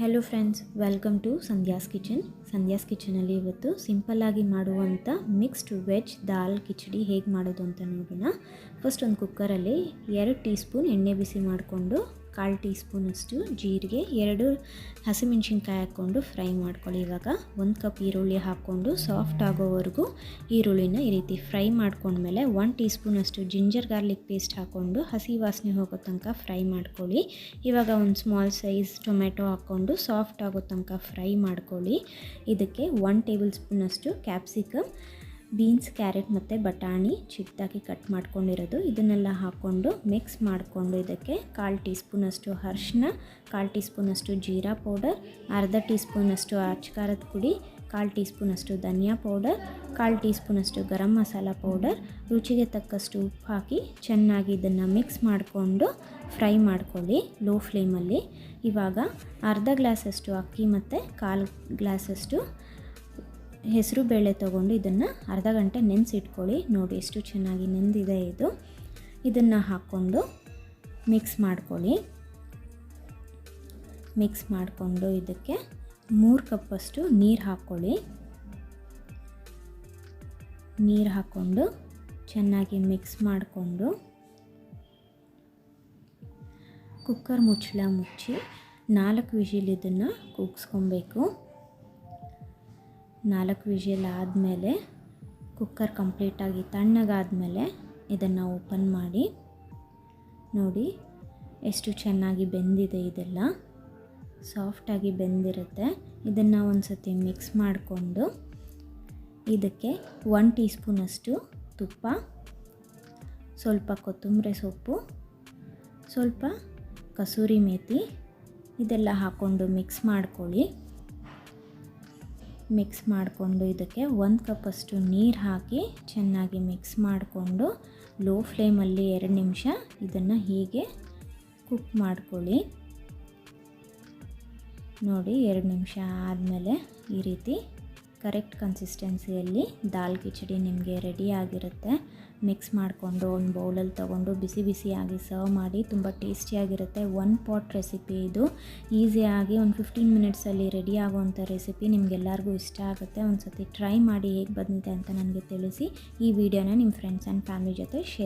Hello friends, welcome to Sandhya's kitchen. Sandhya's ಕಿಚನಲ್ಲಿ ಇವತ್ತು ಸಿಂಪಲ್ಲಾಗಿ ಮಾಡುವಂಥ ಮಿಕ್ಸ್ಡ್ ವೆಜ್ ದಾಲ್ ಕಿಚಡಿ ಹೇಗೆ ಮಾಡೋದು ಅಂತ ನೋಡೋಣ. ಫಸ್ಟ್ ಒಂದು ಕುಕ್ಕರಲ್ಲಿ 2 ಟೀ ಸ್ಪೂನ್ ಎಣ್ಣೆ ಬಿಸಿ ಮಾಡಿಕೊಂಡು 1/4 ಟೀ ಸ್ಪೂನಷ್ಟು ಜೀರಿಗೆ, 2 ಹಸಿಮೆಣ್ಸಿನ್ಕಾಯಿ ಹಾಕ್ಕೊಂಡು ಫ್ರೈ ಮಾಡ್ಕೊಳ್ಳಿ. ಇವಾಗ 1 ಕಪ್ ಈರುಳ್ಳಿ ಹಾಕ್ಕೊಂಡು ಸಾಫ್ಟ್ ಆಗೋವರೆಗೂ ಈರುಳ್ಳಿನ ಈ ರೀತಿ ಫ್ರೈ ಮಾಡ್ಕೊಂಡ್ಮೇಲೆ 1 ಟೀ ಸ್ಪೂನಷ್ಟು ಜಿಂಜರ್ ಗಾರ್ಲಿಕ್ ಪೇಸ್ಟ್ ಹಾಕ್ಕೊಂಡು ಹಸಿ ವಾಸನೆ ಹೋಗೋ ತನಕ ಫ್ರೈ ಮಾಡ್ಕೊಳ್ಳಿ. ಇವಾಗ ಒಂದು ಸ್ಮಾಲ್ ಸೈಜ್ ಟೊಮೆಟೊ ಹಾಕ್ಕೊಂಡು ಸಾಫ್ಟ್ ಆಗೋ ತನಕ ಫ್ರೈ ಮಾಡ್ಕೊಳ್ಳಿ. ಇದಕ್ಕೆ 1 ಟೇಬಲ್ ಸ್ಪೂನಷ್ಟು ಕ್ಯಾಪ್ಸಿಕಮ್, ಬೀನ್ಸ್, ಕ್ಯಾರೆಟ್ ಮತ್ತು ಬಟಾಣಿ ಚಿಕ್ಕದಾಗಿ ಕಟ್ ಮಾಡ್ಕೊಂಡಿರೋದು ಇದನ್ನೆಲ್ಲ ಹಾಕ್ಕೊಂಡು ಮಿಕ್ಸ್ ಮಾಡಿಕೊಂಡು ಇದಕ್ಕೆ 1/4 ಟೀ ಸ್ಪೂನಷ್ಟು ಅರಿಶಿನ, 1/4 ಟೀ ಸ್ಪೂನಷ್ಟು ಜೀರಾ ಪೌಡರ್, ಅರ್ಧ ಟೀ ಸ್ಪೂನಷ್ಟು ಅಚ್ಕಾರದ ಪುಡಿ, 1/4 ಟೀ ಸ್ಪೂನಷ್ಟು ಧನಿಯಾ ಪೌಡರ್, 1/4 ಟೀ ಸ್ಪೂನಷ್ಟು ಗರಂ ಮಸಾಲ ಪೌಡರ್, ರುಚಿಗೆ ತಕ್ಕಷ್ಟು ಉಪ್ಪು ಹಾಕಿ ಚೆನ್ನಾಗಿ ಇದನ್ನು ಮಿಕ್ಸ್ ಮಾಡಿಕೊಂಡು ಫ್ರೈ ಮಾಡ್ಕೊಳ್ಳಿ ಲೋ ಫ್ಲೇಮಲ್ಲಿ. ಇವಾಗ ಅರ್ಧ ಗ್ಲಾಸಷ್ಟು ಅಕ್ಕಿ ಮತ್ತು 1/4 ಗ್ಲಾಸಷ್ಟು ಹೆಸರು ಬೇಳೆ ತೊಗೊಂಡು ಇದನ್ನು ಅರ್ಧ ಗಂಟೆ ನೆನೆಸಿಟ್ಕೊಳ್ಳಿ. ನೋಡಿ ಎಷ್ಟು ಚೆನ್ನಾಗಿ ನೆಂದಿದೆ ಇದು. ಇದನ್ನು ಹಾಕ್ಕೊಂಡು ಮಿಕ್ಸ್ ಮಾಡ್ಕೊಳ್ಳಿ. ಮಿಕ್ಸ್ ಮಾಡಿಕೊಂಡು ಇದಕ್ಕೆ 3 ಕಪ್ಪಷ್ಟು ನೀರು ಹಾಕ್ಕೊಳ್ಳಿ. ನೀರು ಹಾಕ್ಕೊಂಡು ಚೆನ್ನಾಗಿ ಮಿಕ್ಸ್ ಮಾಡಿಕೊಂಡು ಕುಕ್ಕರ್ ಮುಚ್ಚಳ ಮುಚ್ಚಿ 4 ವಿಷಿಲ್ ಇದನ್ನು ಕೂಗಿಸ್ಕೊಬೇಕು. 4 ವಿಷಿಲ್ ಆದಮೇಲೆ ಕುಕ್ಕರ್ ಕಂಪ್ಲೀಟಾಗಿ ತಣ್ಣಗಾದಮೇಲೆ ಇದನ್ನು ಓಪನ್ ಮಾಡಿ ನೋಡಿ ಎಷ್ಟು ಚೆನ್ನಾಗಿ ಬೆಂದಿದೆ. ಇದೆಲ್ಲ ಸಾಫ್ಟಾಗಿ ಬೆಂದಿರುತ್ತೆ. ಇದನ್ನು ಒಂದು ಸತಿ ಮಿಕ್ಸ್ ಮಾಡಿಕೊಂಡು ಇದಕ್ಕೆ 1 ಟೀ ಸ್ಪೂನಷ್ಟು ತುಪ್ಪ, ಸ್ವಲ್ಪ ಕೊತ್ತಂಬರಿ ಸೊಪ್ಪು, ಸ್ವಲ್ಪ ಕಸೂರಿ ಮೇಥಿ ಇದೆಲ್ಲ ಹಾಕ್ಕೊಂಡು ಮಿಕ್ಸ್ ಮಾಡ್ಕೊಳ್ಳಿ. ಮಿಕ್ಸ್ ಮಾಡಿಕೊಂಡು ಇದಕ್ಕೆ 1 ಕಪ್ಪಷ್ಟು ನೀರು ಹಾಕಿ ಚೆನ್ನಾಗಿ ಮಿಕ್ಸ್ ಮಾಡಿಕೊಂಡು ಲೋ ಫ್ಲೇಮಲ್ಲಿ 2 ನಿಮಿಷ ಇದನ್ನು ಹೀಗೆ ಕುಕ್ ಮಾಡ್ಕೊಳ್ಳಿ. ನೋಡಿ 2 ನಿಮಿಷ ಆದಮೇಲೆ ಈ ರೀತಿ ಕರೆಕ್ಟ್ ಕನ್ಸಿಸ್ಟೆನ್ಸಿಯಲ್ಲಿ ದಾಲ್ ಕಿಚಡಿ ನಿಮಗೆ ರೆಡಿ ಆಗಿರುತ್ತೆ. ಮಿಕ್ಸ್ ಮಾಡಿಕೊಂಡು ಒಂದು ಬೌಲಲ್ಲಿ ತೊಗೊಂಡು ಬಿಸಿ ಬಿಸಿಯಾಗಿ ಸರ್ವ್ ಮಾಡಿ. ತುಂಬ ಟೇಸ್ಟಿಯಾಗಿರುತ್ತೆ. 1 ಪಾಟ್ ರೆಸಿಪಿ ಇದು. ಈಸಿಯಾಗಿ ಒಂದು 15 ಮಿನಿಟ್ಸಲ್ಲಿ ರೆಡಿ ಆಗುವಂಥ ರೆಸಿಪಿ. ನಿಮಗೆಲ್ಲರಿಗೂ ಇಷ್ಟ ಆಗುತ್ತೆ. ಒಂದು ಸತಿ ಟ್ರೈ ಮಾಡಿ ಹೇಗೆ ಬಂದಿದೆ ಅಂತ ನನಗೆ ತಿಳಿಸಿ. ಈ ವಿಡಿಯೋನ ನಿಮ್ಮ ಫ್ರೆಂಡ್ಸ್ ಆ್ಯಂಡ್ ಫ್ಯಾಮಿಲಿ ಜೊತೆ ಶೇರ್